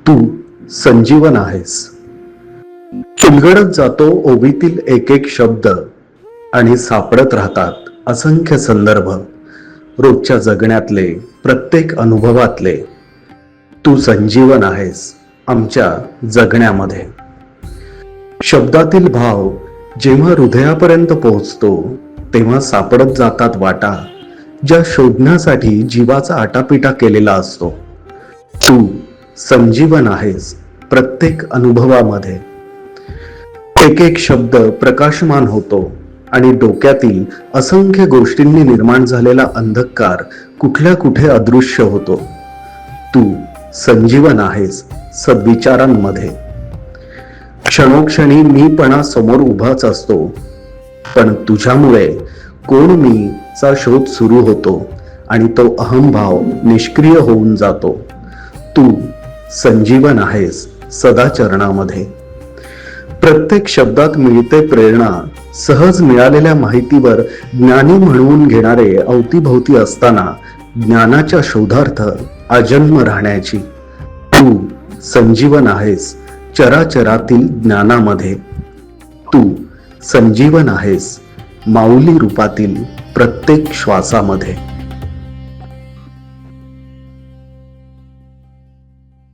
तू संजीवन आहेस. उलगडत जातो ओवीतील एक एक शब्द आणि सापडत राहतात असंख्य संदर्भ, रोजच्या जगण्यातले, प्रत्येक अनुभवातले. तू संजीवन आहेस आमच्या जगण्यामध्ये. शब्दातील भाव जेव्हा हृदयापर्यंत पोहोचतो तेव्हा सापडत जातात वाटा, ज्या शोधण्यासाठी जीवाचा आटापिटा केलेला असतो. तू संजीवन आहेस प्रत्येक अनुभवामध्ये. एक एक शब्द प्रकाशमान होतो आणि डोक्यातील असंख्य गोष्टींनी निर्माण झालेला अंधकार कुठल्या कुठे अदृश्य होतो. तू संजीवन आहेस सद्विचारांमध्ये. क्षणोक्षणी मीपणा समोर उभाच असतो, पण तुझ्यामुळे कोण मी चा शोध सुरू होतो आणि तो अहंभाव निष्क्रिय होऊन जातो. तू संजीवन आहेस सदाचरणामध्ये. प्रत्येक शब्दात मिळते प्रेरणा. सहज मिळालेल्या माहितीवर ज्ञानी म्हणून घेणारे अवतीभोवती असताना ज्ञानाच्या शोधार्थ आजन्म राहण्याची. तू संजीवन आहेस चराचरातील ज्ञानामध्ये. तू संजीवन आहेस माऊली रूपातील प्रत्येक श्वासामध्ये.